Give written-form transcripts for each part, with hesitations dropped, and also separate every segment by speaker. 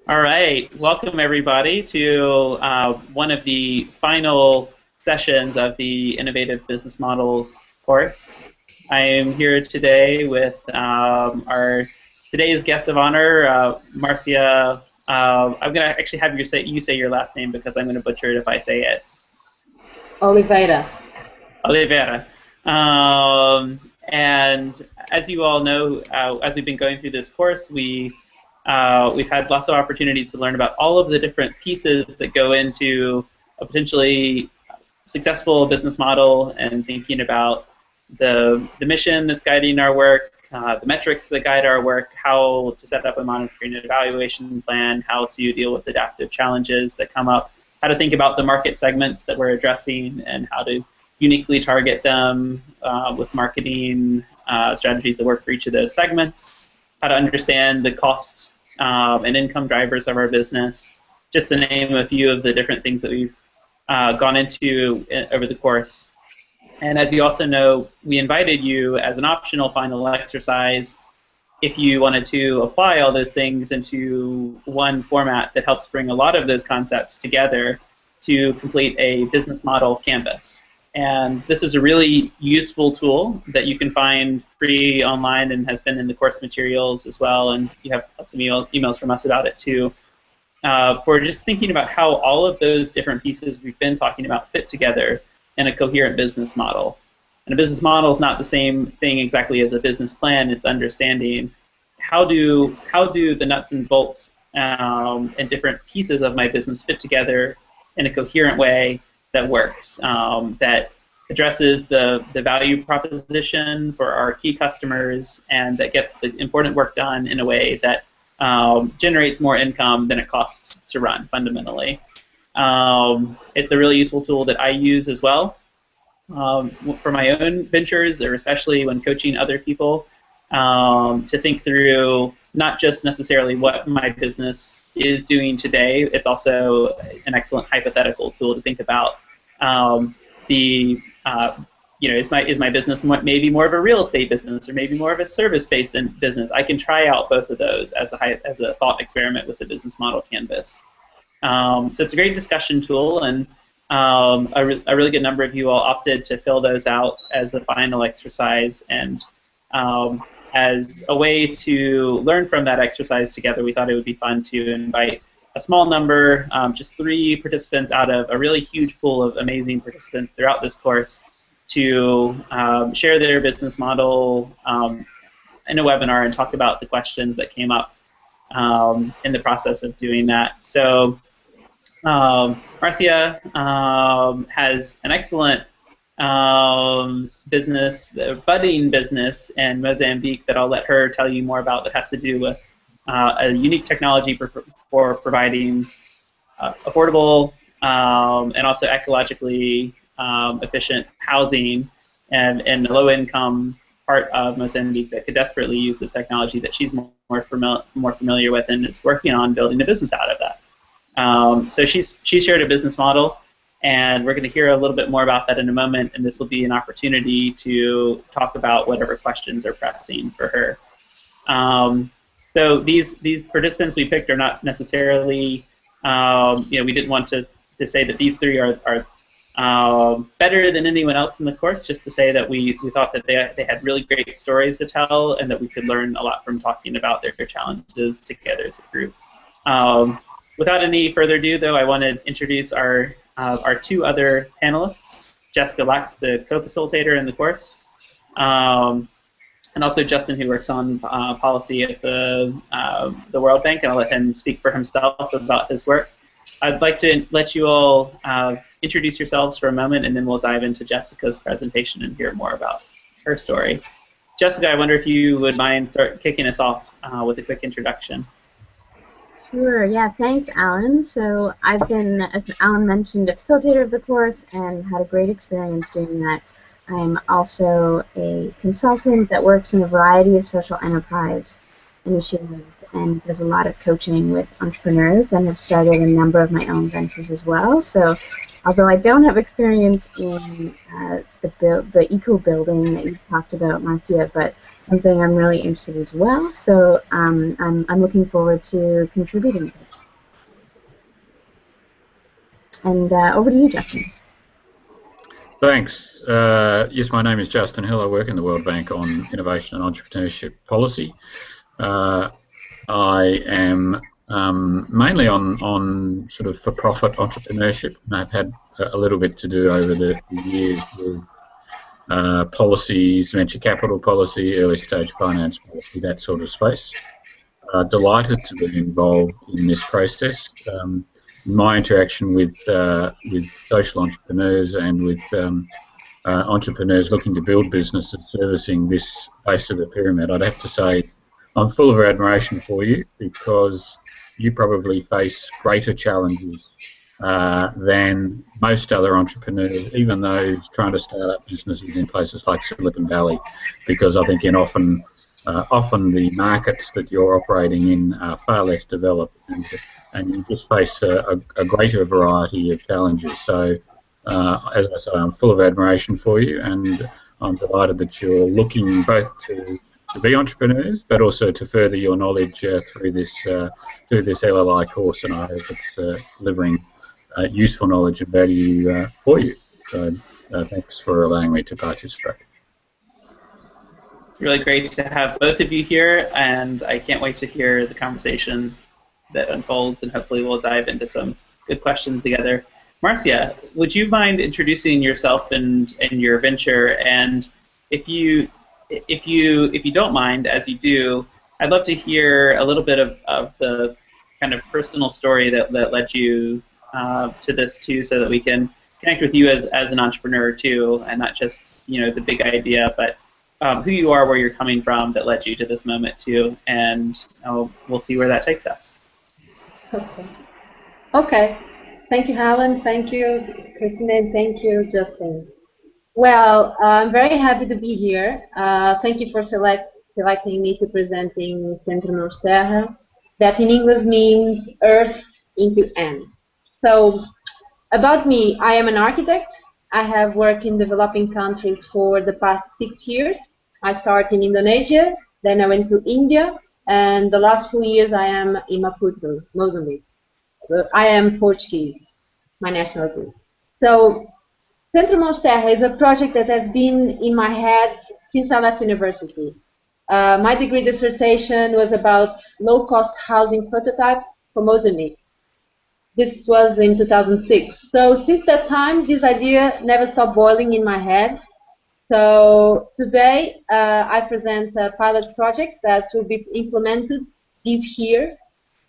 Speaker 1: All right, welcome everybody to one of the final sessions of the Innovative Business Models course. I am here today with our today's guest of honor, Marcia. I'm going to actually have you say your last name because I'm going to butcher it if I say it.
Speaker 2: Oliveira.
Speaker 1: Oliveira. And as you all know, as we've been going through this course, we've had lots of opportunities to learn about all of the different pieces that go into a potentially successful business model and thinking about the mission that's guiding our work, the metrics that guide our work, how to set up a monitoring and evaluation plan, how to deal with adaptive challenges that come up, how to think about the market segments that we're addressing, and how to uniquely target them with marketing strategies that work for each of those segments, how to understand the cost and income drivers of our business, just to name a few of the different things that we've gone into over the course. And as you also know, we invited you as an optional final exercise if you wanted to apply all those things into one format that helps bring a lot of those concepts together to complete a business model canvas. And this is a really useful tool that you can find free online and has been in the course materials as well, and you have lots of emails from us about it too. For just thinking about how all of those different pieces we've been talking about fit together in a coherent business model. And a business model is not the same thing exactly as a business plan. It's understanding how do the nuts and bolts and different pieces of my business fit together in a coherent way that works, that addresses the value proposition for our key customers, and that gets the important work done in a way that generates more income than it costs to run, fundamentally. It's a really useful tool that I use as well for my own ventures, or especially when coaching other people, to think through not just necessarily what my business is doing today. It's also an excellent hypothetical tool to think about is my business maybe more of a real estate business or maybe more of a service-based business? I can try out both of those as a thought experiment with the business model canvas. So it's a great discussion tool, and a really good number of you all opted to fill those out as a final exercise. And as a way to learn from that exercise together, we thought it would be fun to invite a small number, just 3 participants out of a really huge pool of amazing participants throughout this course, to share their business model in a webinar and talk about the questions that came up in the process of doing that. So Marcia has an excellent budding business in Mozambique that I'll let her tell you more about, that has to do with a unique technology for providing affordable and also ecologically efficient housing in the low-income part of Mozambique that could desperately use this technology that she's more familiar with, and is working on building a business out of that. So she shared a business model, and we're going to hear a little bit more about that in a moment, and this will be an opportunity to talk about whatever questions are pressing for her. So these participants we picked are not necessarily, we didn't want to say that these 3 are better than anyone else in the course, just to say that we thought that they had really great stories to tell, and that we could learn a lot from talking about their challenges together as a group. Without any further ado, though, I want to introduce our 2 other panelists, Jessica Lax, the co-facilitator in the course, and also Justin, who works on policy at the World Bank, and I'll let him speak for himself about his work. I'd like to let you all introduce yourselves for a moment, and then we'll dive into Jessica's presentation and hear more about her story. Jessica, I wonder if you would mind start kicking us off with a quick introduction.
Speaker 3: Sure, yeah, thanks, Alan. So I've been, as Alan mentioned, a facilitator of the course and had a great experience doing that. I'm also a consultant that works in a variety of social enterprise initiatives and does a lot of coaching with entrepreneurs, and have started a number of my own ventures as well. So although I don't have experience in the eco building that you talked about, Marcia, but something I'm really interested as well. So I'm looking forward to contributing. And over to you, Justin.
Speaker 4: Thanks. Yes, my name is Justin Hill. I work in the World Bank on innovation and entrepreneurship policy. I am mainly on sort of for-profit entrepreneurship, and I've had a little bit to do over the years with policies, venture capital policy, early stage finance policy, that sort of space. Delighted to be involved in this process. My interaction with social entrepreneurs and with entrepreneurs looking to build businesses servicing this base of the pyramid, I'd have to say I'm full of admiration for you, because you probably face greater challenges than most other entrepreneurs, even those trying to start up businesses in places like Silicon Valley, because I think often the markets that you're operating in are far less developed, and you just face a greater variety of challenges. So, as I say, I'm full of admiration for you, and I'm delighted that you're looking both to be entrepreneurs, but also to further your knowledge through this LLI course, and I hope it's delivering useful knowledge and value for you. So, thanks for allowing me to participate.
Speaker 1: It's really great to have both of you here, and I can't wait to hear the conversation that unfolds, and hopefully we'll dive into some good questions together. Marcia, would you mind introducing yourself and your venture? And if you don't mind, as you do, I'd love to hear a little bit of the kind of personal story that led you to this too, so that we can connect with you as an entrepreneur too, and not just the big idea, but who you are, where you're coming from, that led you to this moment too, and we'll see where that takes us.
Speaker 2: Okay. Thank you, Helen. Thank you, Christine, and thank you, Justin. Well, I'm very happy to be here. Thank you for selecting me to presenting Centro Norte Terra, that in English means Earth into N. So, about me, I am an architect. I have worked in developing countries for the past 6 years. I started in Indonesia, then I went to India, and the last 2 years I am in Maputo, Mozambique. I am Portuguese, my nationality. So, Centro Norte Terra is a project that has been in my head since I left university. My degree dissertation was about low-cost housing prototype for Mozambique. This was in 2006. So since that time, this idea never stopped boiling in my head. So today, I present a pilot project that will be implemented this year,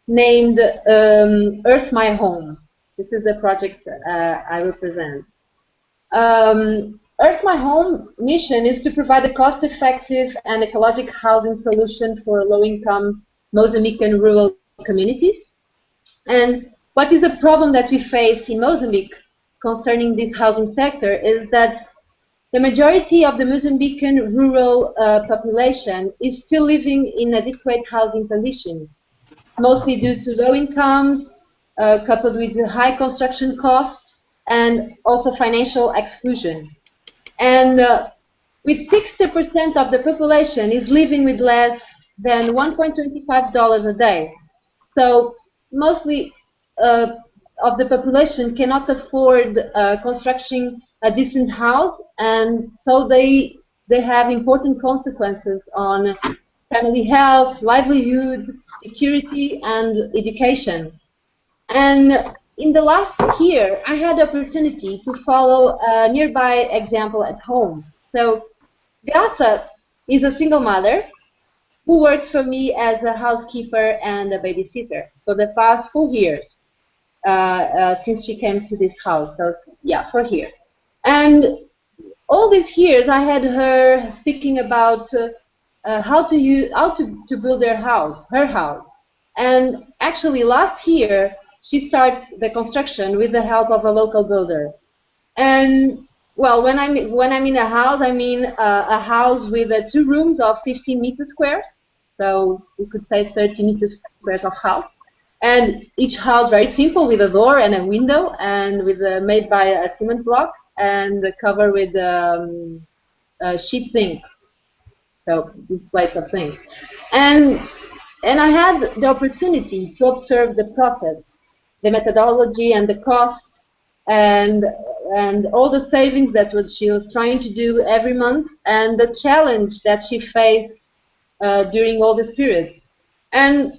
Speaker 2: named Earth My Home. This is the project I will present. Earth My Home mission is to provide a cost-effective and ecological housing solution for low-income Mozambican rural communities. And what is the problem that we face in Mozambique concerning this housing sector is that the majority of the Mozambican rural population is still living in inadequate housing conditions, mostly due to low incomes, coupled with high construction costs, and also financial exclusion. And with 60% of the population is living with less than $1.25 a day. So mostly of the population cannot afford constructing a decent house, and so they have important consequences on family health, livelihood, security, and education. And in the last year, I had the opportunity to follow a nearby example at home. So Graça is a single mother who works for me as a housekeeper and a babysitter for the past 4 years since she came to this house. So yeah, 4 years. And all these years, I had her speaking about how to build her house. And actually, last year, she started the construction with the help of a local builder. And well, when I mean a house, I mean a house with 2 rooms of 15 meters squares. So we could say 30 meters squares of house. And each house very simple with a door and a window and with made by a cement block and covered with sheet zinc. So this place of things. And I had the opportunity to observe the process, the methodology and the cost and all the savings that she was trying to do every month and the challenge that she faced during all this period. And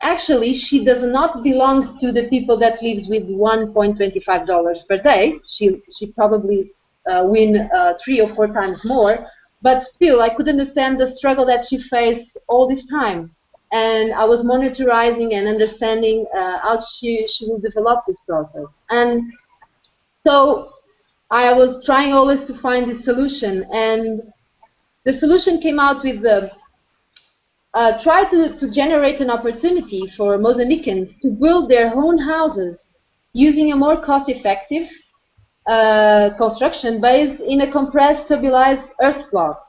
Speaker 2: actually, she does not belong to the people that lives with $1.25 per day. She probably win 3 or 4 times more. But still, I could understand the struggle that she faced all this time. And I was monitoring and understanding how she will develop this process. And so I was trying always to find the solution. And the solution came out with the try to generate an opportunity for Mozambicans to build their own houses using a more cost-effective construction based in a compressed stabilized earth block.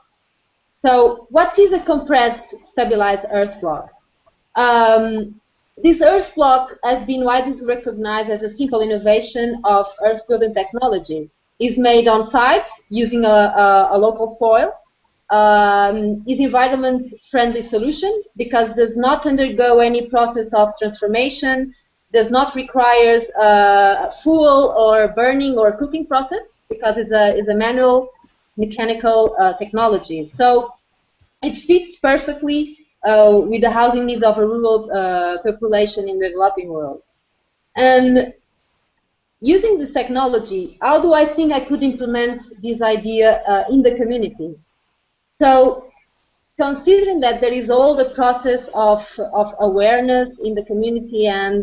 Speaker 2: So what is a compressed stabilized earth block? This earth block has been widely recognized as a simple innovation of earth building technology. It's made on site using a local soil. Is environment-friendly solution because does not undergo any process of transformation, does not require fuel or burning or cooking process because it's a manual mechanical technology. So it fits perfectly with the housing needs of a rural population in the developing world. And using this technology, how do I think I could implement this idea in the community? So, considering that there is all the process of awareness in the community and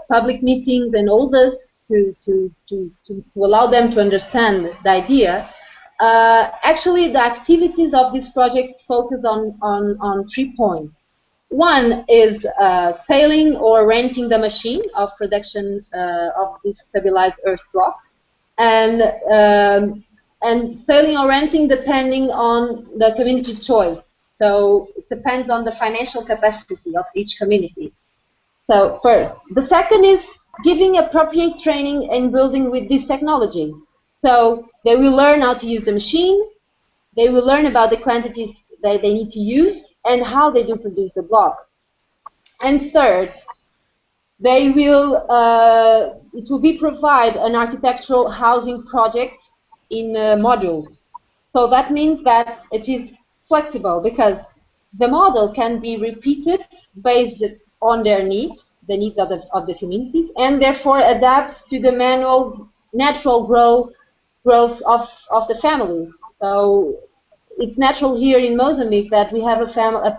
Speaker 2: public meetings and all this to allow them to understand the idea, actually the activities of this project focus on 3 points. One is selling or renting the machine of production of this stabilized earth block, and selling or renting depending on the community's choice. So it depends on the financial capacity of each community. So first. The second is giving appropriate training and building with this technology. So they will learn how to use the machine, they will learn about the quantities that they need to use, and how they do produce the block. And third, they will, it will be provide an architectural housing project in modules. So that means that it is flexible because the model can be repeated based on their needs, the needs of the communities, and therefore adapt to the natural growth of the family. So it's natural here in Mozambique that we have a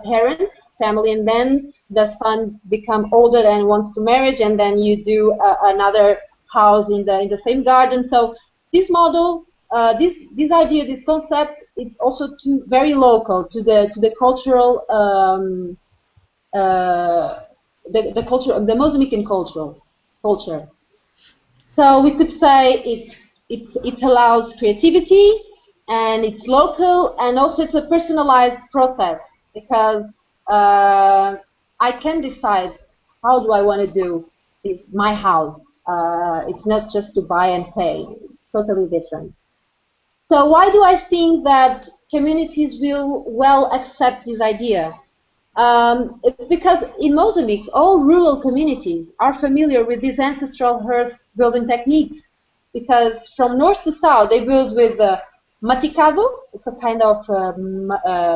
Speaker 2: parent family, and then the son become older and wants to marry, and then you do another house in the same garden. So this model, this idea, this concept, is also very local to the cultural, the culture of the Mozambican culture. So we could say it allows creativity, and it's local, and also it's a personalized process because I can decide how do I want to do my house. It's not just to buy and pay. It's totally different. So why do I think that communities will well accept this idea? It's because in Mozambique, all rural communities are familiar with these ancestral earth building techniques. Because from north to south, they build with maticado. It's a kind of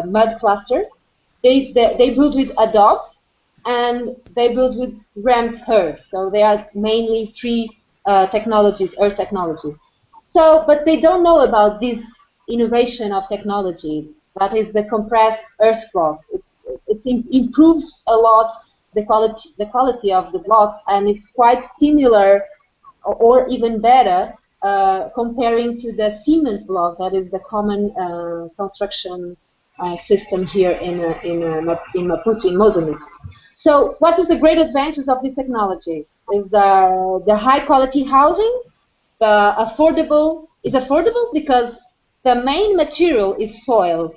Speaker 2: mud cluster. They build with adobe, and they build with rammed earth. So they are mainly 3 technologies, earth technology. So, but they don't know about this innovation of technology. That is the compressed earth block. It improves a lot the quality of the block, and it's quite similar or even better comparing to the cement block that is the common construction system here in Maputo, in Mozambique. So what is the great advantage of this technology? Is the high quality housing, the affordable, is affordable because the main material is soil.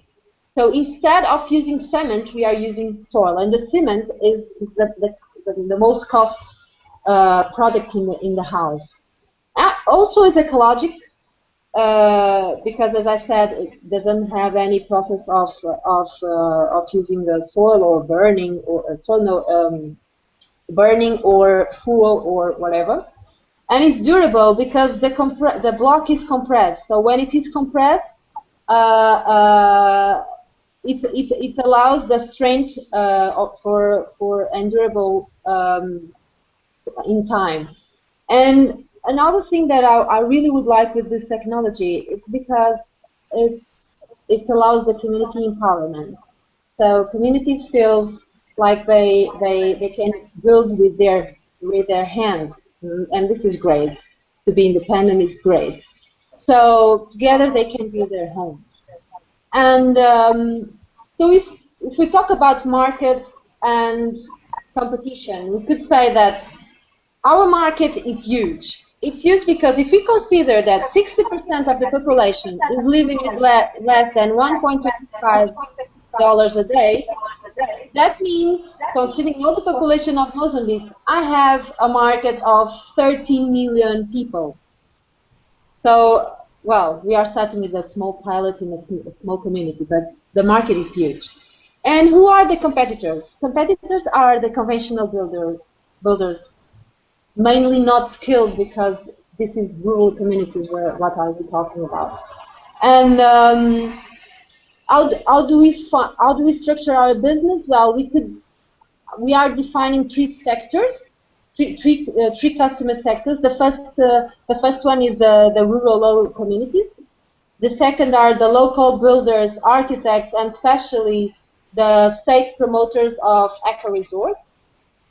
Speaker 2: So instead of using cement, we are using soil, and the cement is the most cost product in the house. Also, it's ecologic because, as I said, it doesn't have any process of using the soil or burning burning or fuel or whatever. And it's durable because the block is compressed. So when it is compressed, it allows the strength for endurable in time. And another thing that I really would like with this technology is because it allows the community empowerment. So communities feel like they can build with their hands, and this is great. To be independent is great. So together they can build their homes. And so if we talk about market and competition, we could say that our market is huge. It's huge because if we consider that 60% of the population is living with less than $1.25 a day, that means, considering all the population of Mozambique, I have a market of 13 million people. So, well, we are starting with a small pilot in a small community, but the market is huge. And who are the competitors? Competitors are the conventional builders, mainly not skilled because this is rural communities where what are we talking about. And how do we structure our business? Well, we are defining three sectors, three customer sectors. The first one is the rural communities. The second are the local builders, architects, and especially the state promoters of eco resorts.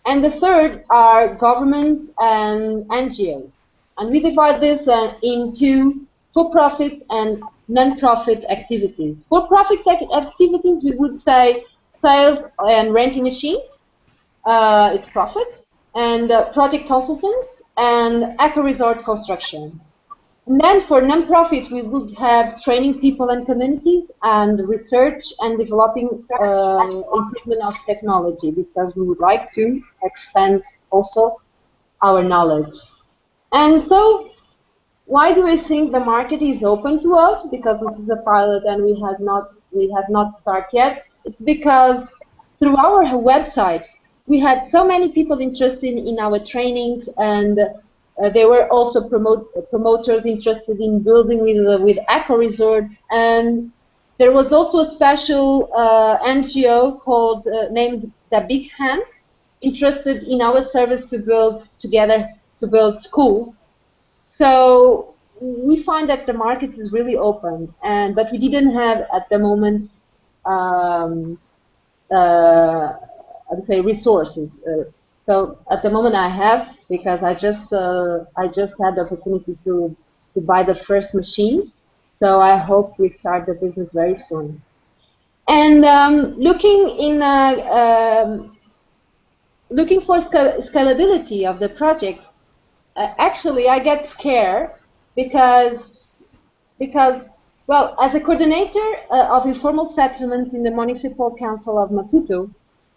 Speaker 2: And the third are governments and NGOs. And we divide this into for-profit and non-profit activities. For-profit activities, we would say sales and renting machines, it's profit, and project consultants, and eco-resort construction. And then for non-profit, we would have training people and communities, and research and developing improvement of technology, because we would like to expand also our knowledge. And so, why do I think the market is open to us? Because this is a pilot and we have not started yet. It's because through our website, we had so many people interested in our trainings, and there were also promoters interested in building with eco resorts, and there was also a special NGO called named the Big Hand, interested in our service to build schools. So we find that the market is really open, but we didn't have at the moment I would say resources. So at the moment I have, because I just had the opportunity to buy the first machine. So I hope we start the business very soon. And looking for scalability of the project, actually I get scared because well, as a coordinator of informal settlements in the Municipal Council of Maputo,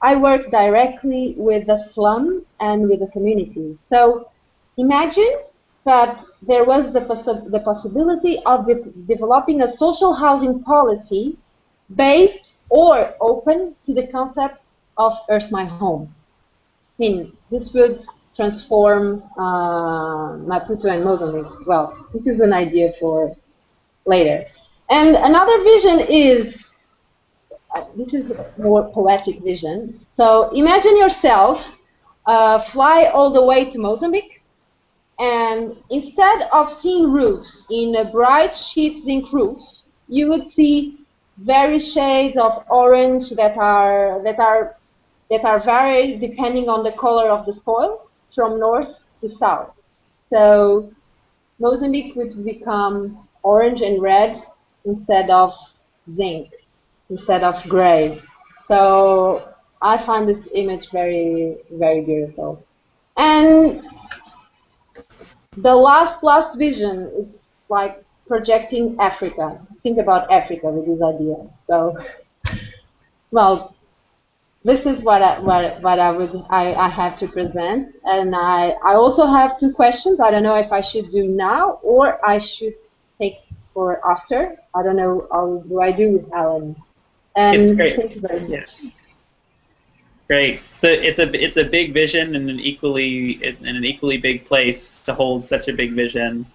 Speaker 2: I work directly with the slum and with the community. So imagine that there was the possibility of developing a social housing policy based or open to the concept of Earth My Home. I mean, this would transform Maputo and Mozambique. Well, this is an idea for later. And another vision is, this is a more poetic vision. So imagine yourself fly all the way to Mozambique, and instead of seeing roofs in bright sheet zinc roofs, you would see various shades of orange that are varied depending on the color of the soil from north to south. So Mozambique would become orange and red instead of zinc, instead of gray. So I find this image very, very beautiful. And the last vision is like projecting Africa. Think about Africa with this idea. So well, this is what I have to present, and I also have two questions. I don't know if I should do now or I should take for after. I don't know how do I do, Alan. And
Speaker 1: it's great.
Speaker 2: thank you very much.
Speaker 1: Yeah. Great. So it's a big vision and an equally big place to hold such a big vision.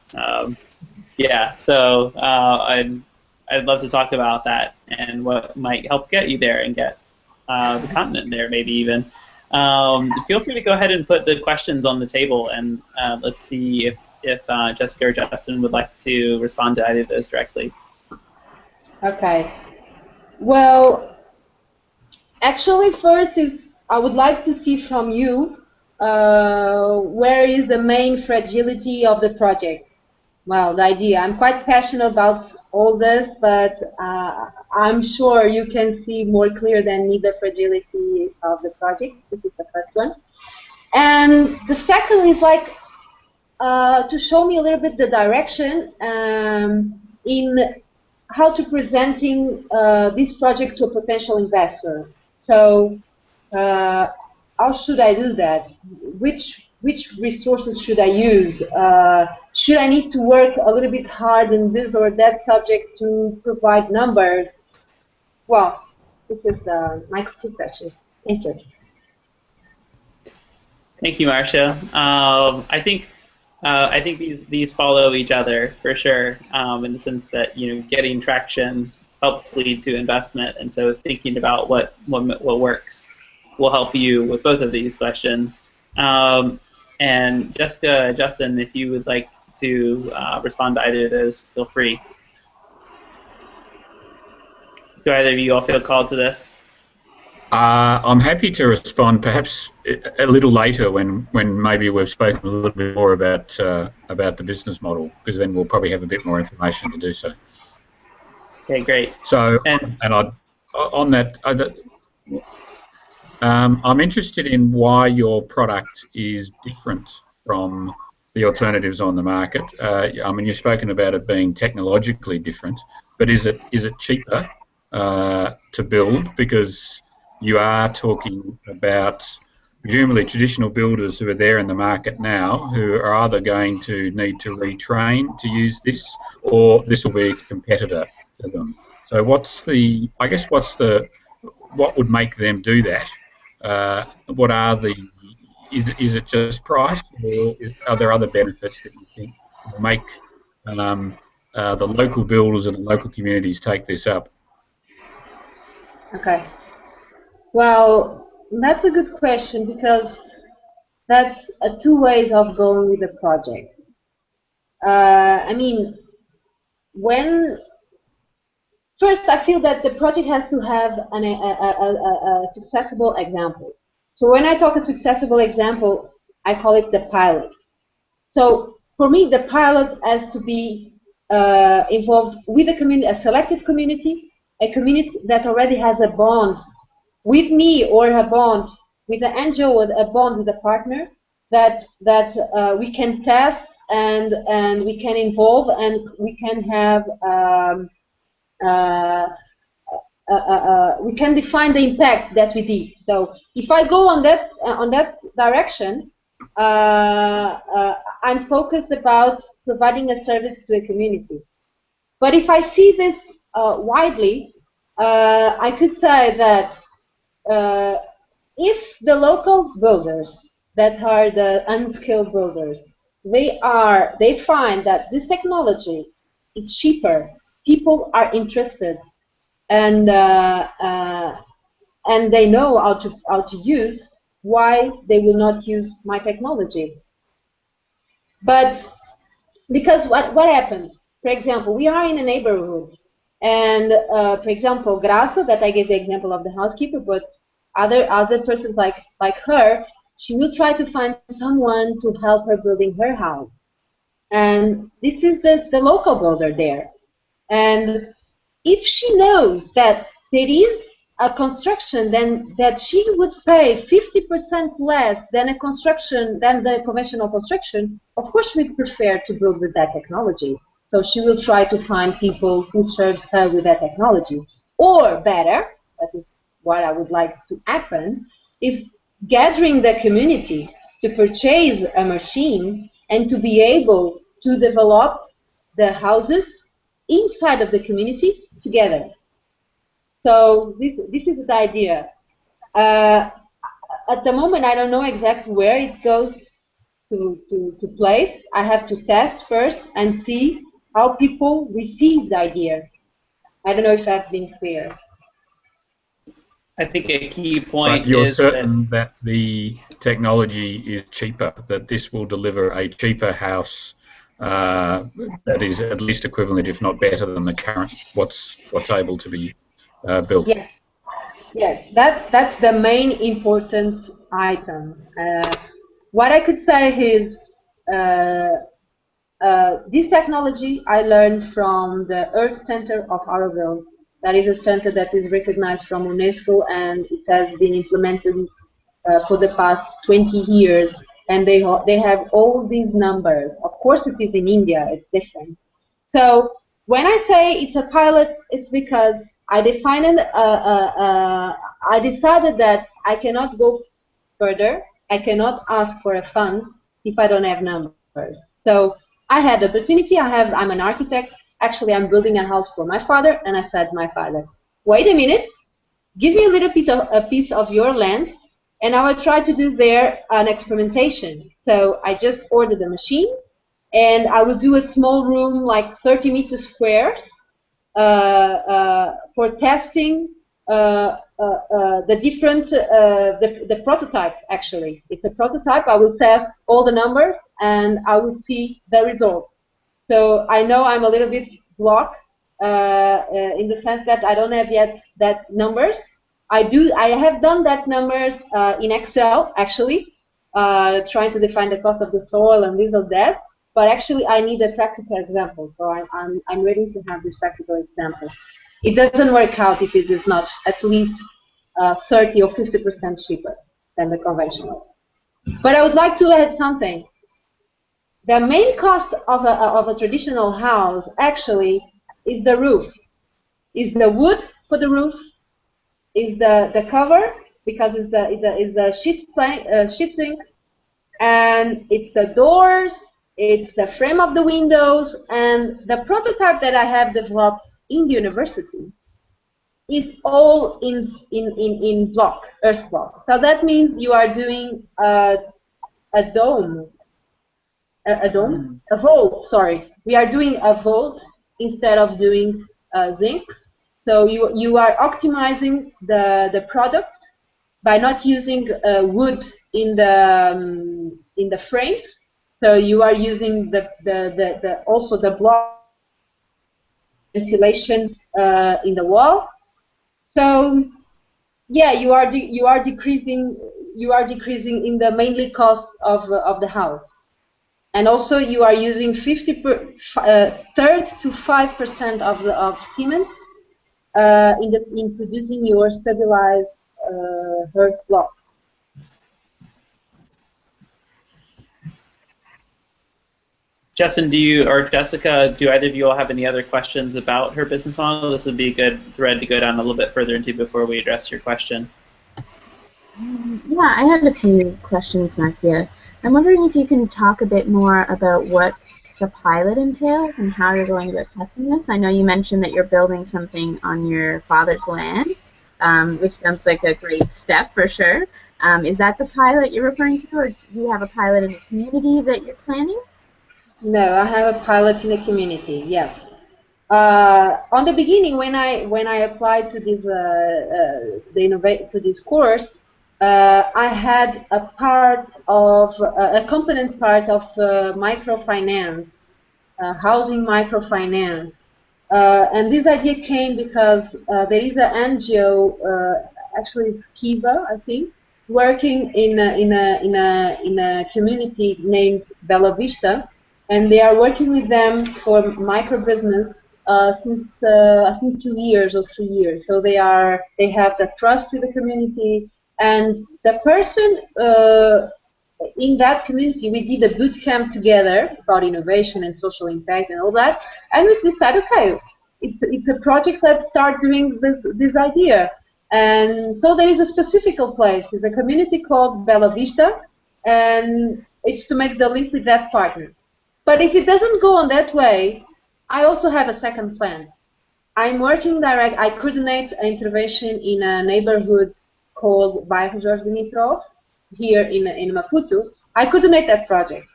Speaker 1: Yeah. So I'd love to talk about that and what might help get you there and get the continent there, maybe even. Feel free to go ahead and put the questions on the table, and let's see if Jessica or Justin would like to respond to either of those directly.
Speaker 2: Okay. Well, actually, first is I would like to see from you where is the main fragility of the project. Well, the idea. I'm quite passionate about all this, but I'm sure you can see more clear than me the fragility of the project. This is the first one. And the second is like to show me a little bit the direction in how to presenting this project to a potential investor. So how should I do that? Which resources should I use? Should I need to work a little bit hard in this or that subject to provide numbers? Well, this is my two questions. Thank you.
Speaker 1: Thank you, Marcia. I think these follow each other for sure, in the sense that getting traction helps lead to investment, and so thinking about what works will help you with both of these questions. And Jessica, Justin, if you would like to respond to either of those, feel free. Do either of you all feel called to this?
Speaker 4: I'm happy to respond, perhaps a little later when maybe we've spoken a little bit more about the business model, because then we'll probably have a bit more information to do so.
Speaker 1: Okay, great.
Speaker 4: So, on that, I'm interested in why your product is different from the alternatives on the market. I mean, you've spoken about it being technologically different, but is it cheaper to build? Because you are talking about presumably traditional builders who are there in the market now, who are either going to need to retrain to use this, or this will be a competitor to them. So what would make them do that? What are is it just price, or are there other benefits that you think will make the local builders and the local communities take this up?
Speaker 2: Okay. Well, that's a good question, because that's two ways of going with the project. I mean, first I feel that the project has to have a successful example. So when I talk a successful example, I call it the pilot. So for me, the pilot has to be involved with a community, a selected community, a community that already has a bond with me, or a bond with an NGO, or a bond with a partner that we can test and we can involve, and we can have we can define the impact that we did. So if I go on that direction, I'm focused about providing a service to a community. But if I see this widely, I could say that if the local builders that are the unskilled builders, they find that this technology is cheaper, people are interested, and they know how to use, why they will not use my technology? But because what happens? For example, we are in a neighborhood, and for example, Graça, that I gave the example of the housekeeper, but other persons like her, she will try to find someone to help her building her house, and this is the local builder there. And if she knows that there is a construction, then that she would pay 50% less than the conventional construction, of course we prefer to build with that technology. So she will try to find people who serve her with that technology. Or better, that is what I would like to happen, is gathering the community to purchase a machine and to be able to develop the houses inside of the community together. So this is the idea. At the moment, I don't know exactly where it goes to place. I have to test first and see how people receive the idea. I don't know if I've been clear.
Speaker 1: I think a key point
Speaker 4: but you're
Speaker 1: is
Speaker 4: certain that the technology is cheaper, that this will deliver a cheaper house that is at least equivalent, if not better, than the current what's able to be built.
Speaker 2: Yes, yes, that's the main important item. What I could say is this technology I learned from the Earth Center of Auroville. That is a center that is recognized from UNESCO, and it has been implemented for the past 20 years. And they have all these numbers. Of course, it is in India. It's different. So when I say it's a pilot, it's because I decided that I cannot go further. I cannot ask for a fund if I don't have numbers. So I had the opportunity. I'm an architect. Actually, I'm building a house for my father, and I said to my father, wait a minute, give me a piece of your land, and I will try to do there an experimentation. So I just ordered a machine, and I will do a small room, like 30 meter squares, for testing the different, the prototype, actually. It's a prototype. I will test all the numbers, and I will see the results. So I know I'm a little bit blocked in the sense that I don't have yet that numbers. I have done that numbers in Excel, actually, trying to define the cost of the soil and this or that. But actually, I need a practical example. So I'm ready to have this practical example. It doesn't work out if it is not at least 30 or 50% cheaper than the conventional. But I would like to add something. The main cost of a traditional house actually is the roof, is the wood for the roof, is the cover, because it's the sheet zinc, and it's the doors, it's the frame of the windows, and the prototype that I have developed in the university is all in block, earth block. So that means you are doing a dome. A vault, sorry. We are doing a vault instead of doing zinc. So you are optimizing the product by not using wood in the frames. So you are using also the block insulation in the wall. So yeah, you are decreasing in the mainly cost of the house. And also, you are using 3 to 5% of cement in producing your stabilized earth block.
Speaker 1: Justin, or Jessica, do either of you all have any other questions about her business model? This would be a good thread to go down a little bit further into before we address your question.
Speaker 3: Yeah, I had a few questions, Marcia. I'm wondering if you can talk a bit more about what the pilot entails and how you're going about testing this. I know you mentioned that you're building something on your father's land, which sounds like a great step for sure. Is that the pilot you're referring to, or do you have a pilot in the community that you're planning?
Speaker 2: No, I have a pilot in the community, yes. On the beginning, when I applied to this course, I had a component part of microfinance, housing microfinance, and this idea came because there is an NGO, actually it's Kiva, I think, working in a community named Bella Vista, and they are working with them for micro business since I think 2 years or 3 years. So they have the trust with the community. And the person in that community, we did a boot camp together about innovation and social impact and all that. And we decided, okay, it's a project. Let's start doing this idea. And so there is a specific place. It's a community called Bella Vista, and it's to make the link with that partner. But if it doesn't go on that way, I also have a second plan. I'm working direct. I coordinate an intervention in a neighborhood called Bairro Jorge Dimitrov here in Maputo. I coordinate that project,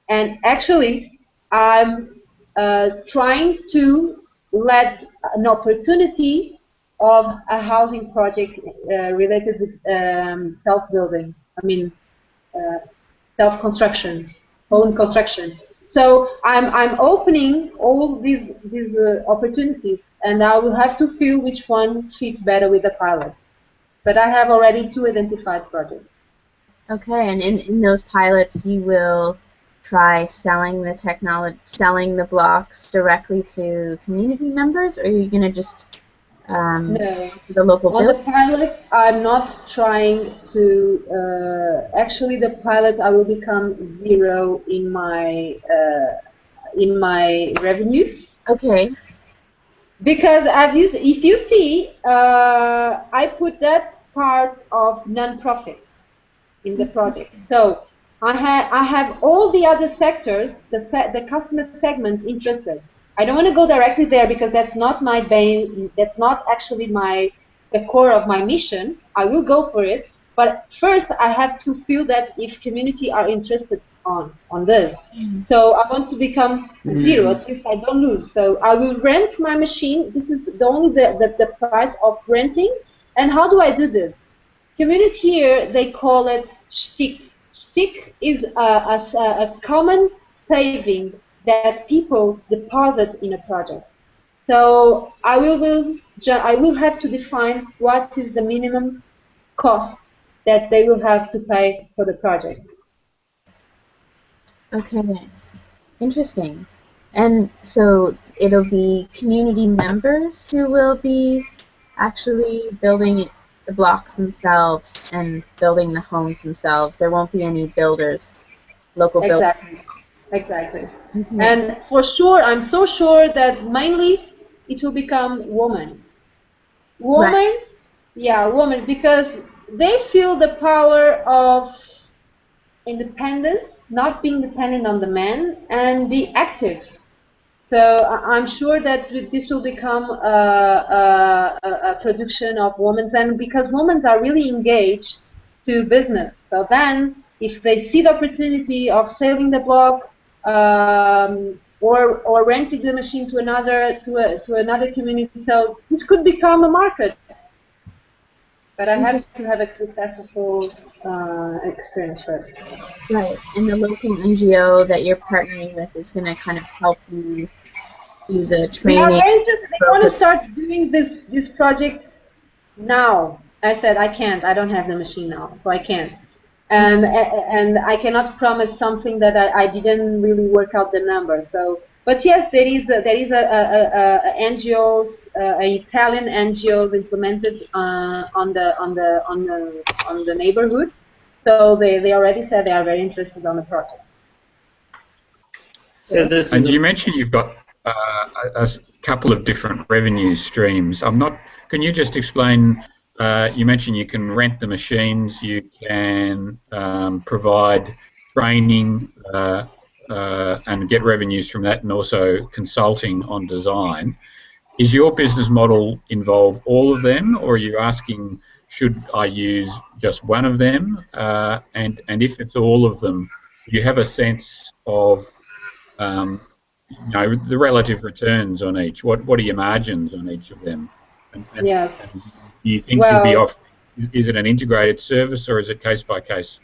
Speaker 2: and actually, I'm trying to let an opportunity of a housing project related with self-building. I mean, self-construction, home construction. So I'm opening all these opportunities, and I will have to feel which one fits better with the pilot. But I have already 2 identified projects.
Speaker 3: Okay, and in those pilots, you will try selling the technology, selling the blocks directly to community members, or are you going to just
Speaker 2: No.
Speaker 3: the local
Speaker 2: On the pilot, I'm not trying to. Actually, the pilot, I will become zero in my revenues.
Speaker 3: Okay.
Speaker 2: Because if you see, I put that part of non-profit in the project. So I have all the other sectors, the customer segments interested. I don't want to go directly there because that's not my main, that's not actually the core of my mission. I will go for it, but first I have to feel that if community are interested on this. So I want to become zero, at least I don't lose. So I will rent my machine. This is only the price of renting. And how do I do this? Community here, they call it stick. Stick is a common saving that people deposit in a project. So I will have to define what is the minimum cost that they will have to pay for the project.
Speaker 3: Okay. Interesting. And so it'll be community members who will be actually building the blocks themselves and building the homes themselves. There won't be any builders, local builders.
Speaker 2: Exactly.
Speaker 3: Okay.
Speaker 2: And for sure, I'm so sure that mainly it will become women. Women,
Speaker 3: Right.
Speaker 2: yeah, women, because they feel the power of independence, not being dependent on the man, and be active. So I'm sure that this will become a production of women, and because women are really engaged to business. So then, if they see the opportunity of selling the block or renting the machine to another community, so this could become a market. But I have to have a successful experience first.
Speaker 3: Right. And the local NGO that you're partnering with is going to kind of help you do the training.
Speaker 2: They want to start doing this project now. I said I can't. I don't have the machine now, so I can't. And I cannot promise something that I didn't really work out the number. So, but yes, there is a NGOs, Italian NGOs implemented on the neighborhood. So they already said they are very interested on the project.
Speaker 1: So this
Speaker 4: and
Speaker 1: is
Speaker 4: you mentioned you've got a couple of different revenue streams. Can you just explain? You mentioned you can rent the machines, you can provide training and get revenues from that, and also consulting on design. Is your business model involve all of them, or are you asking, should I use just one of them? And if it's all of them, do you have a sense of the relative returns on each? What are your margins on each of them? And do you think you'll be off? Is it an integrated service or is it case by case?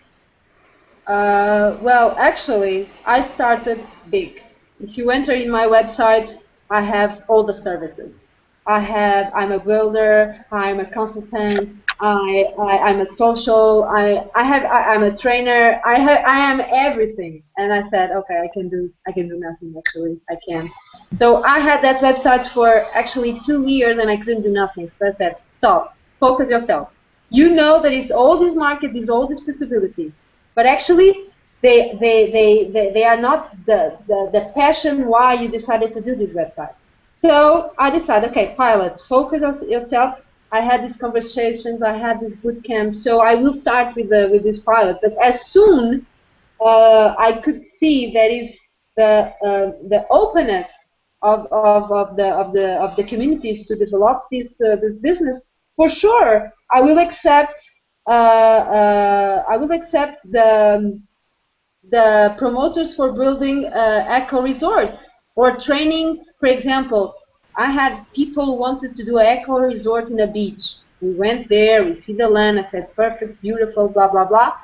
Speaker 2: Well, actually, I started big. If you enter in my website, I have all the services. I'm a builder. I'm a consultant. I'm a social. I'm a trainer. I am everything. And I said, okay, I can do nothing. Actually, I can. So I had that website for actually 2 years, and I couldn't do nothing. So I said, stop. Focus yourself. You know that it's all this market, there's all these possibilities. But actually, they are not the passion why you decided to do this website. So I decided, okay, pilot, focus on yourself. I had these conversations, I had this boot camp, so I will start with this pilot. But as soon I could see that is the openness of the communities to develop this business, for sure I will accept the promoters for building eco resorts or training. For example, I had people who wanted to do an eco resort in a beach. We went there, we see the land, I said perfect, beautiful, blah blah blah.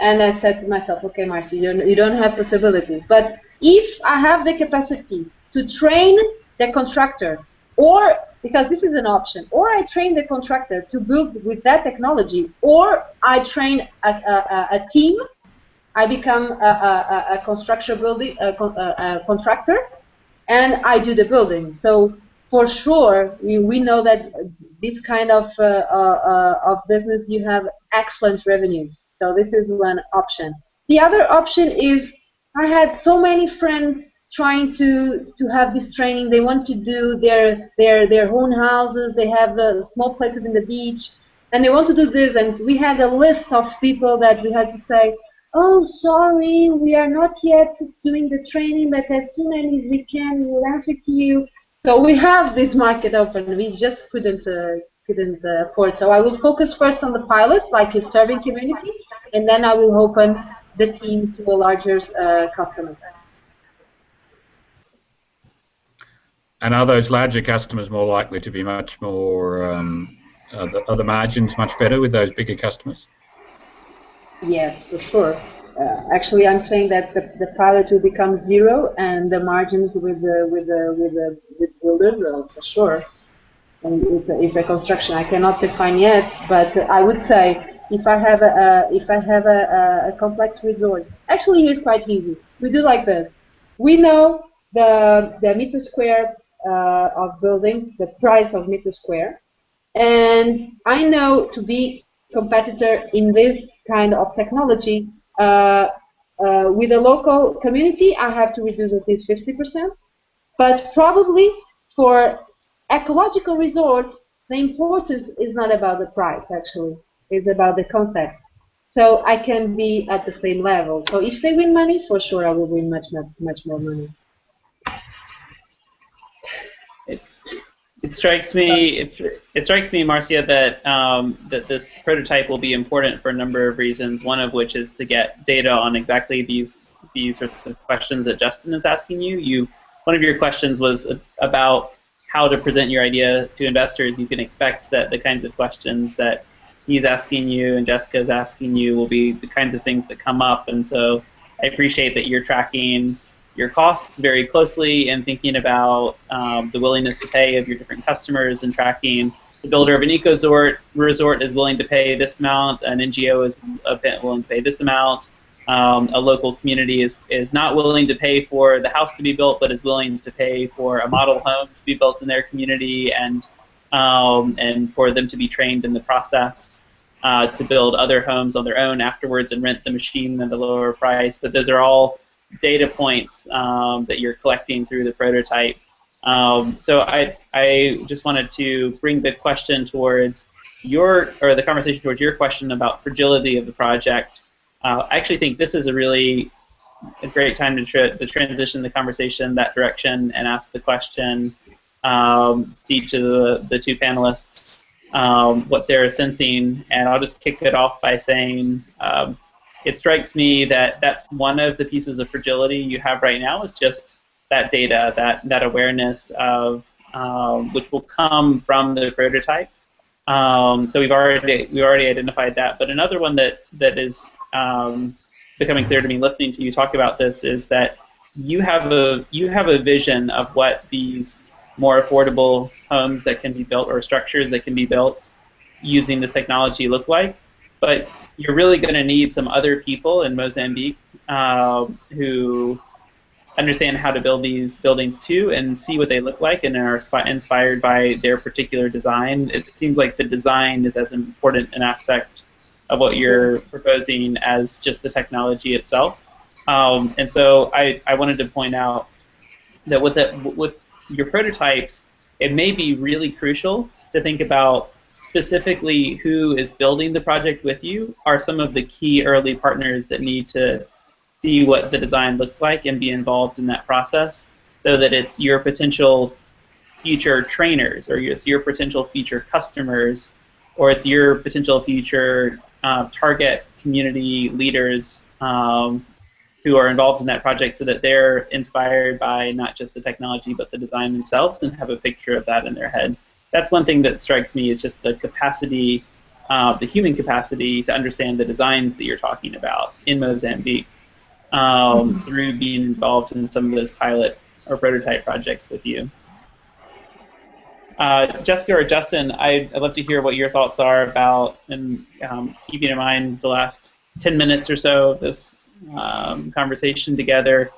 Speaker 2: And I said to myself, okay, Marcia, you don't have possibilities. But if I have the capacity to train the contractor, or, because this is an option, or I train the contractor to build with that technology, or I train a team, I become a construction building a contractor, and I do the building. So for sure, we know that this kind of business, you have excellent revenues. So this is one option. The other option is, I had so many friends trying to have this training. They want to do their own houses. They have small places in the beach, and they want to do this. And we had a list of people that we had to say, oh, sorry, we are not yet doing the training, but as soon as we can, we will answer to you. So we have this market open. We just couldn't afford. So I will focus first on the pilots, like a serving community, and then I will open the team to a larger customer.
Speaker 4: And are those larger customers more likely to be much more, are the margins much better with those bigger customers?
Speaker 2: Yes, for sure. Actually, I'm saying that the pilot will become zero, and the margins with builders, for sure. And it's a construction I cannot define yet, but I would say if I have a complex resort, actually it's quite easy. We do like this. We know the meter square of building, the price of meter square, and I know to be competitor in this kind of technology with a local community, I have to reduce at least 50%. But probably for ecological resorts, the importance is not about the price, actually. It's about the concept. So I can be at the same level. So if they win money, for sure I will win much more money.
Speaker 1: It strikes me, Marcia, that that this prototype will be important for a number of reasons. One of which is to get data on exactly these sorts of questions that Justin is asking you. One of your questions was about how to present your idea to investors. You can expect that the kinds of questions that he's asking you and Jessica's asking you will be the kinds of things that come up. And so I appreciate that you're tracking your costs very closely and thinking about the willingness to pay of your different customers, and tracking the builder of an resort is willing to pay this amount, an NGO is willing to pay this amount, a local community is not willing to pay for the house to be built, but is willing to pay for a model home to be built in their community, and for them to be trained in the process to build other homes on their own afterwards and rent the machine at a lower price. But those are all data points that you're collecting through the prototype. So I just wanted to bring the question towards the conversation towards your question about fragility of the project. I actually think this is a great time to transition the conversation that direction and ask the question to each of the two panelists what they're sensing. And I'll just kick it off by saying it strikes me that that's one of the pieces of fragility you have right now, is just that data, that awareness of which will come from the prototype. So we've already identified that. But another one that is becoming clear to me listening to you talk about this is that you have a vision of what these more affordable homes that can be built, or structures that can be built using this technology, look like. But you're really going to need some other people in Mozambique who understand how to build these buildings too, and see what they look like, and are inspired by their particular design. It seems like the design is as important an aspect of what you're proposing as just the technology itself. And so I wanted to point out that with your prototypes, it may be really crucial to think about specifically who is building the project with you are some of the key early partners that need to see what the design looks like and be involved in that process, so that it's your potential future trainers, or it's your potential future customers, or it's your potential future target community leaders who are involved in that project, so that they're inspired by not just the technology but the design themselves and have a picture of that in their heads. That's one thing that strikes me, is just the capacity, the human capacity to understand the designs that you're talking about in Mozambique through being involved in some of those pilot or prototype projects with you. Jessica or Justin, I'd love to hear what your thoughts are about, and keeping in mind the last 10 minutes or so of this conversation together,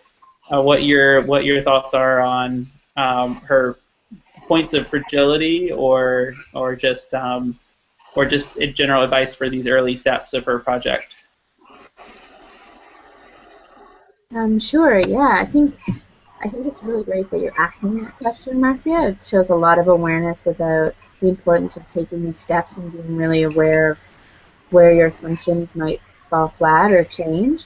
Speaker 1: what your thoughts are on her points of fragility, or just general advice for these early steps of her project.
Speaker 3: Sure. Yeah, I think it's really great that you're asking that question, Marcia. It shows a lot of awareness about the importance of taking these steps and being really aware of where your assumptions might fall flat or change.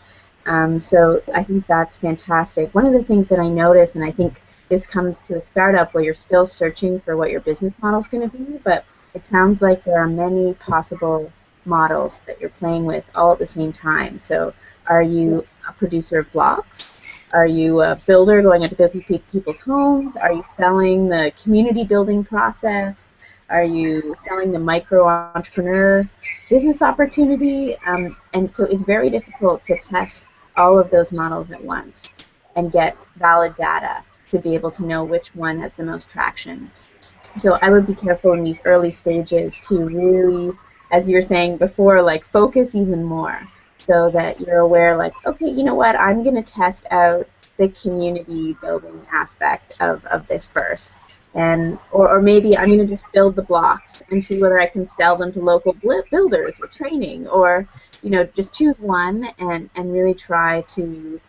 Speaker 3: So I think that's fantastic. One of the things that I notice, and I think this comes to a startup where you're still searching for what your business model is going to be, but it sounds like there are many possible models that you're playing with all at the same time. So are you a producer of blocks? Are you a builder going into people's homes? Are you selling the community building process? Are you selling the micro-entrepreneur business opportunity? And so it's very difficult to test all of those models at once and get valid data to be able to know which one has the most traction. So I would be careful in these early stages to really, as you were saying before, like focus even more, so that you're aware, like, okay, you know what, I'm going to test out the community building aspect of this first. And or maybe I'm going to just build the blocks and see whether I can sell them to local builders or training, or just choose one and really try to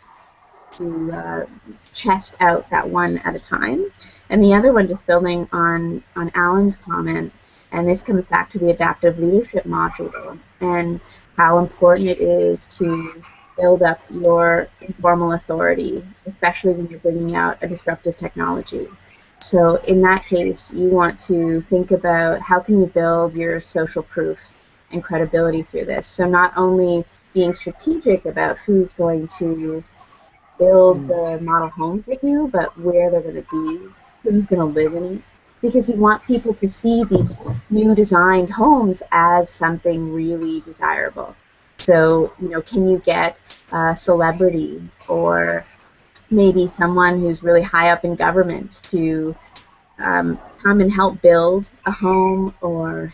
Speaker 3: test out that one at a time. And the other one, just building on Alan's comment, and this comes back to the adaptive leadership module and how important it is to build up your informal authority, especially when you're bringing out a disruptive technology. So in that case, you want to think about how can you build your social proof and credibility through this. So not only being strategic about who's going to build the model homes with you, but where they're going to be, who's going to live in it. Because you want people to see these new designed homes as something really desirable. So, can you get a celebrity or maybe someone who's really high up in government to come and help build a home, or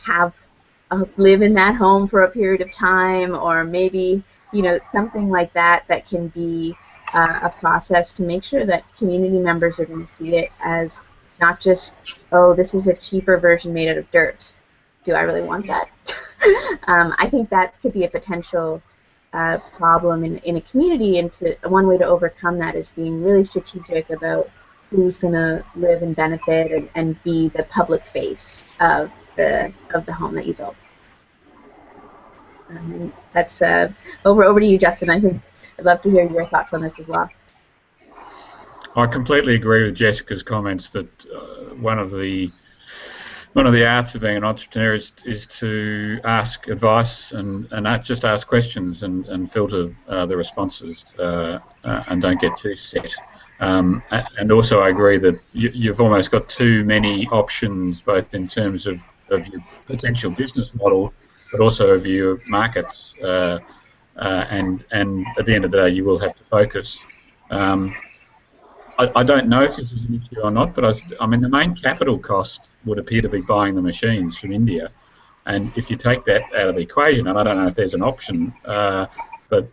Speaker 3: live in that home for a period of time, or maybe something like that can be a process to make sure that community members are going to see it as not just, oh, this is a cheaper version made out of dirt. Do I really want that? I think that could be a potential problem in a community, and one way to overcome that is being really strategic about who's going to live and benefit and be the public face of the home that you build. That's over to you, Justin. I think I'd love to hear your thoughts on this as well.
Speaker 4: I completely agree with Jessica's comments that one of the arts of being an entrepreneur is to ask advice and not just ask questions and filter the responses and don't get too set. And also I agree that you've almost got too many options, both in terms of your potential business model, but also of your markets. And at the end of the day, you will have to focus. I don't know if this is an issue or not, but I mean, the main capital cost would appear to be buying the machines from India. And if you take that out of the equation, and I don't know if there's an option, but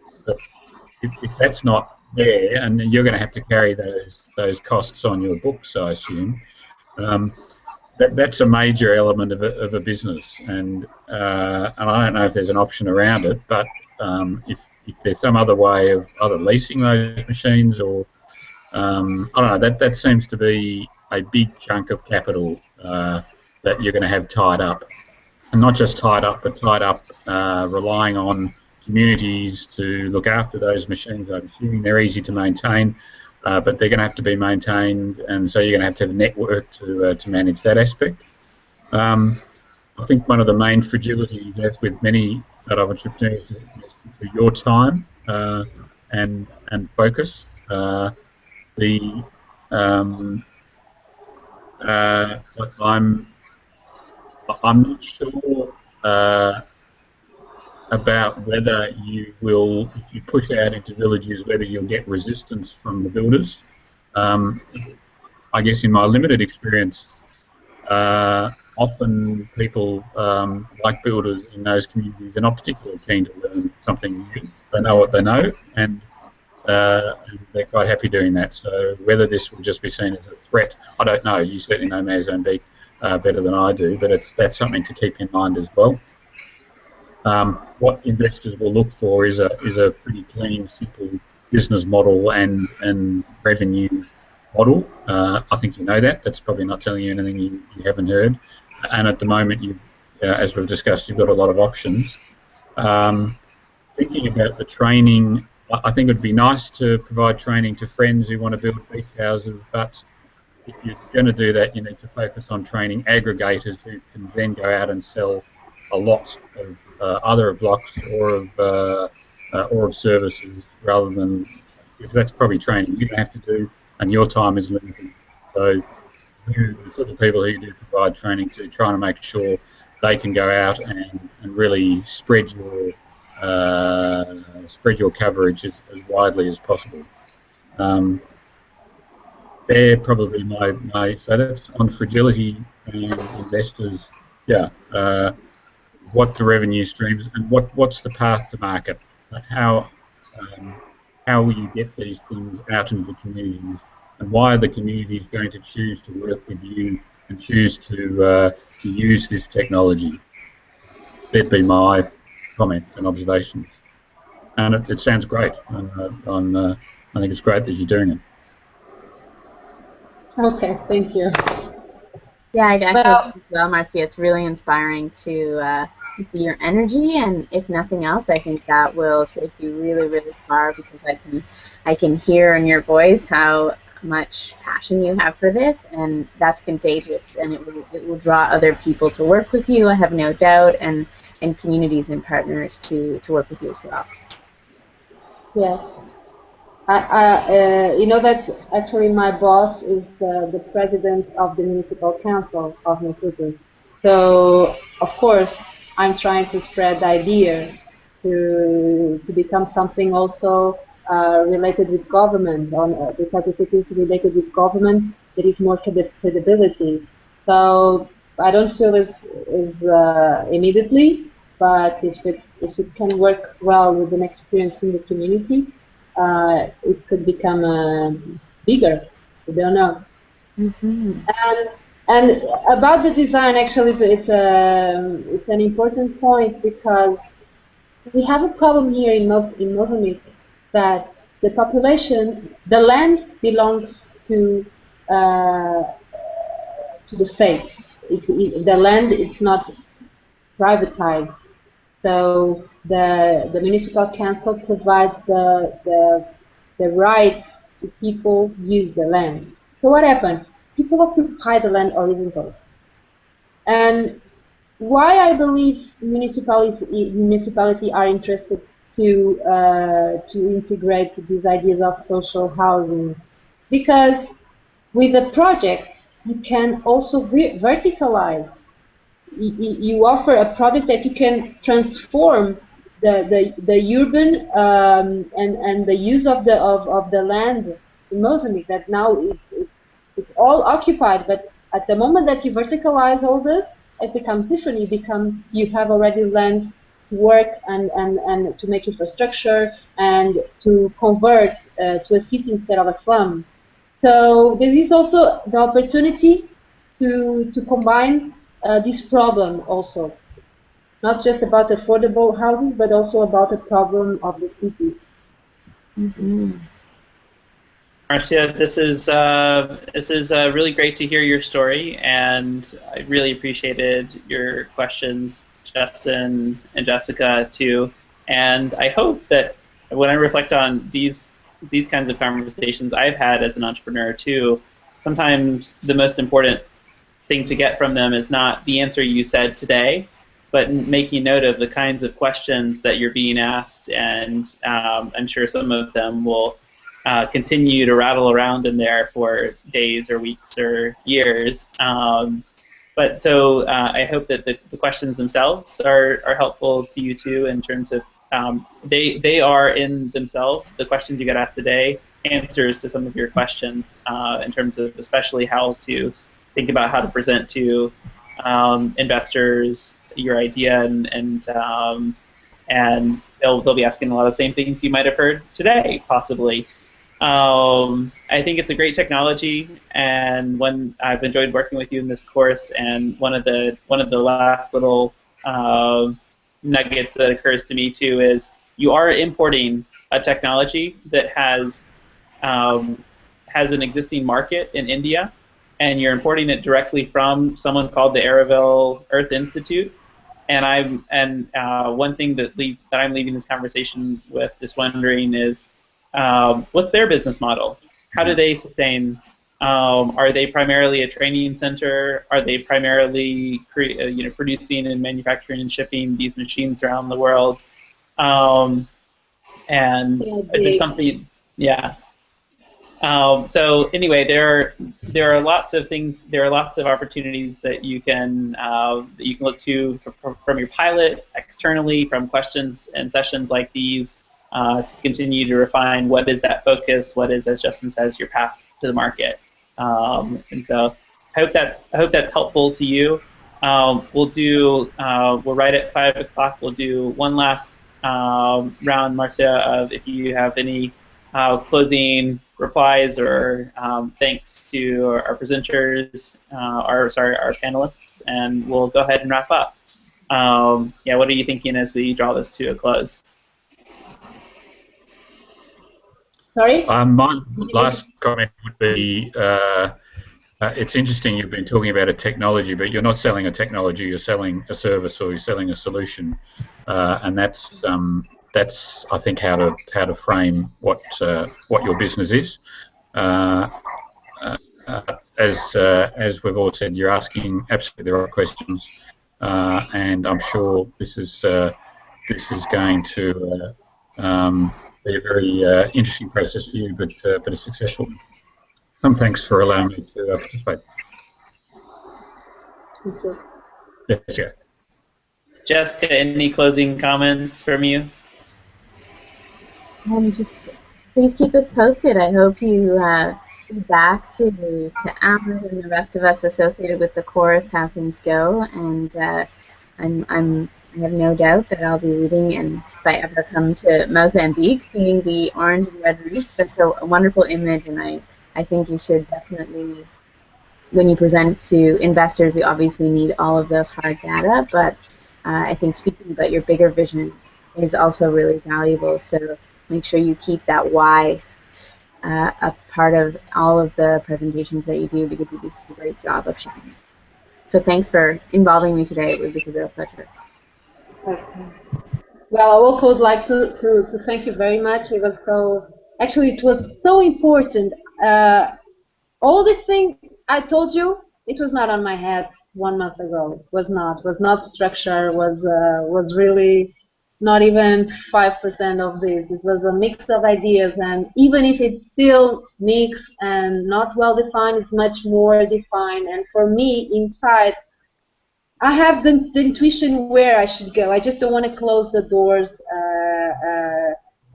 Speaker 4: if that's not there, and you're going to have to carry those costs on your books, I assume, that's a major element of a business. And I don't know if there's an option around it, but if there's some other way of either leasing those machines or I don't know, that seems to be a big chunk of capital that you're going to have tied up. and not just tied up, but tied up relying on communities to look after those machines. I'm assuming they're easy to maintain, but they're going to have to be maintained, and so you're going to have a network to manage that aspect. I think one of the main fragilities, as with many startup entrepreneurs, is your time and focus. I'm not sure about whether you will, if you push out into villages, whether you'll get resistance from the builders. I guess in my limited experience, often people like builders in those communities are not particularly keen to learn something new. They know what they know, and they're quite happy doing that. So whether this will just be seen as a threat, I don't know. You certainly know Mozambique better than I do, but that's something to keep in mind as well. What investors will look for is a pretty clean, simple business model and revenue model. I think you know that. That's probably not telling you anything you haven't heard. And at the moment, as we've discussed, you've got a lot of options. Thinking about the training, I think it would be nice to provide training to friends who want to build beach houses, but if you're going to do that, you need to focus on training aggregators who can then go out and sell a lot of either of blocks or of services, rather than, if that's probably training you don't have to do, and your time is limited. So the sort of people who you do provide training to, trying to make sure they can go out and really spread your coverage as widely as possible. They're probably my so that's on fragility and investors. Yeah, what the revenue streams and what's the path to market? How will you get these things out into the communities, and why are the communities going to choose to work with you and choose to use this technology? That'd be my comments and observations. And it sounds great. I think it's great that you're doing it.
Speaker 2: Okay, thank you.
Speaker 3: Yeah, I echo as well, Marcia. It's really inspiring to see your energy, and if nothing else, I think that will take you really, really far, because I can hear in your voice how much passion you have for this, and that's contagious, and it will draw other people to work with you, I have no doubt, and communities and partners to work with you as well.
Speaker 2: Yes. You know that actually my boss is the president of the municipal council of Maputo. So of course I'm trying to spread the idea to become something also related with government, because if it is related with government, there is more credibility. So I don't feel it is immediately, but if it can work well with an experience in the community, it could become bigger. We don't know.
Speaker 3: Mm-hmm.
Speaker 2: And about the design, actually, it's an important point, because we have a problem here in Mozambique, that the population, the land belongs to the state. The land is not privatized. So the municipal council provides the right to people use the land. So what happens? People occupy the land horizontally. And why I believe municipality are interested to integrate these ideas of social housing, because with a project you can also verticalize. You offer a product that you can transform the urban and the use of the land in Mozambique, that now it's all occupied, but at the moment that you verticalize all this, it becomes different. You have already land to work and to make infrastructure and to convert to a city instead of a slum. So there is also the opportunity to combine this problem also, not just about affordable housing, but also about the problem of the city.
Speaker 3: Mm-hmm.
Speaker 1: Marcia, this is really great to hear your story, and I really appreciated your questions, Justin and Jessica too. And I hope that when I reflect on these kinds of conversations I've had as an entrepreneur too, sometimes the most important thing to get from them is not the answer you said today, but making note of the kinds of questions that you're being asked, and I'm sure some of them will continue to rattle around in there for days or weeks or years. But so I hope that the questions themselves are helpful to you too, in terms of they are in themselves, the questions you got asked today, answers to some of your questions, in terms of especially how to think about how to present to investors your idea, and they'll be asking a lot of the same things you might have heard today, possibly. I think it's a great technology, and one I've enjoyed working with you in this course. And one of the last little nuggets that occurs to me too is you are importing a technology that has an existing market in India, and you're importing it directly from someone called the Araval Earth Institute. And one thing that I'm leaving this conversation with, just wondering, is what's their business model? How do they sustain? Are they primarily a training center? Are they primarily producing and manufacturing and shipping these machines around the world? And is there something? Yeah. So anyway, there are lots of things. There are lots of opportunities that you can look to from your pilot, externally, from questions and sessions like these, to continue to refine what is that focus, what is, as Justin says, your path to the market. And so I hope that's helpful to you. We're right at 5 o'clock. We'll do one last round, Marcia, of if you have any closing replies or thanks to our presenters, our panelists, and we'll go ahead and wrap up. Yeah, what are you thinking as we draw this to a close?
Speaker 2: Sorry?
Speaker 4: My last comment would be, it's interesting you've been talking about a technology, but you're not selling a technology, you're selling a service, or you're selling a solution, and that's I think how to frame what your business is. As we've all said, you're asking absolutely the right questions, and I'm sure this is going to be a very interesting process for you, but a successful one. Thanks for allowing me to participate.
Speaker 2: Thank you.
Speaker 4: Yes, yeah.
Speaker 1: Jessica, any closing comments from you?
Speaker 3: Just please keep us posted. I hope you feedback to Alan and the rest of us associated with the course how things go, and I have no doubt that I'll be reading, and if I ever come to Mozambique, seeing the orange and red reefs. That's a wonderful image, and I think you should definitely, when you present to investors, you obviously need all of those hard data, but I think speaking about your bigger vision is also really valuable. So make sure you keep that why a part of all of the presentations that you do, because you do such a great job of sharing it. So thanks for involving me today. It was a real pleasure.
Speaker 2: Okay. Well, I also would like to thank you very much. It was it was so important. All these things I told you, it was not on my head 1 month ago. Was not structure, was really not even 5% of this. It was a mix of ideas, and even if it's still mixed and not well defined, it's much more defined. And for me, inside, I have the intuition where I should go. I just don't want to close the doors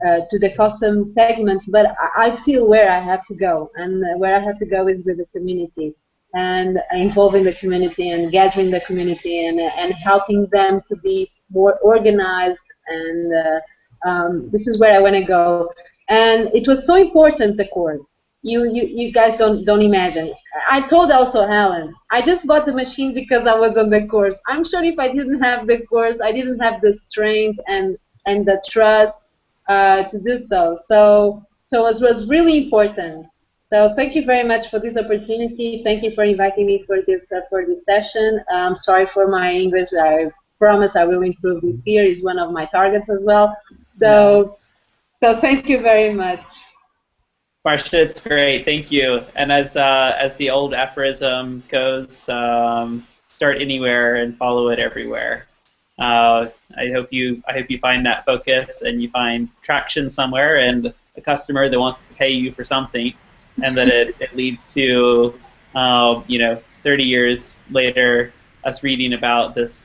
Speaker 2: to the custom segments, but I feel where I have to go, and where I have to go is with the community, and involving the community and gathering the community, and helping them to be more organized, and this is where I want to go. And it was so important, the course. You guys don't imagine. I told also Helen, I just bought the machine because I was on the course. I'm sure if I didn't have the course, I didn't have the strength and the trust to do so. So it was really important. So thank you very much for this opportunity. Thank you for inviting me for this session. Sorry for my English. I promise I will improve this year. It's one of my targets as well. So, so thank you very much.
Speaker 1: Marcia, it's great. Thank you. And as the old aphorism goes, start anywhere and follow it everywhere. I hope you find that focus and you find traction somewhere and a customer that wants to pay you for something, and that it leads to 30 years later us reading about this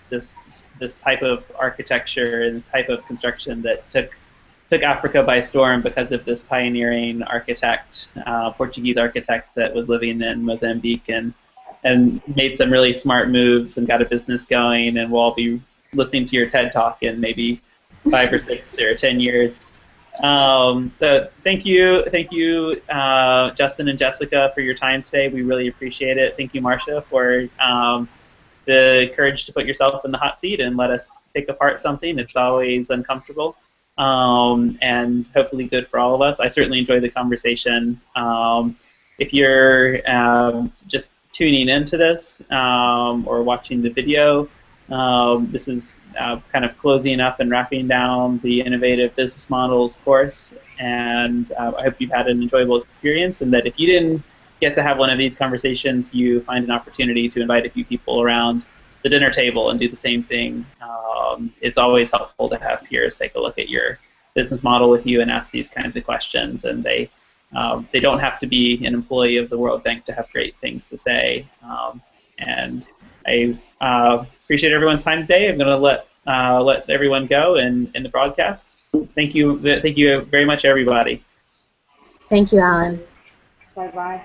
Speaker 1: type of architecture and this type of construction that took Africa by storm because of this pioneering architect, Portuguese architect that was living in Mozambique and made some really smart moves and got a business going, and we'll all be listening to your TED Talk in maybe 5 or 6 or 10 years. So thank you, Justin and Jessica, for your time today. We really appreciate it. Thank you, Marcia, for the courage to put yourself in the hot seat and let us pick apart something. It's always uncomfortable, and hopefully good for all of us. I certainly enjoyed the conversation. If you're just tuning into this or watching the video, this is kind of closing up and wrapping down the Innovative Business Models course, and I hope you've had an enjoyable experience, and that if you didn't get to have one of these conversations, you find an opportunity to invite a few people around the dinner table and do the same thing. It's always helpful to have peers take a look at your business model with you and ask these kinds of questions, and they don't have to be an employee of the World Bank to have great things to say. And I appreciate everyone's time today. I'm going to let everyone go in the broadcast. Thank you very much, everybody.
Speaker 3: Thank you, Alan.
Speaker 2: Bye-bye.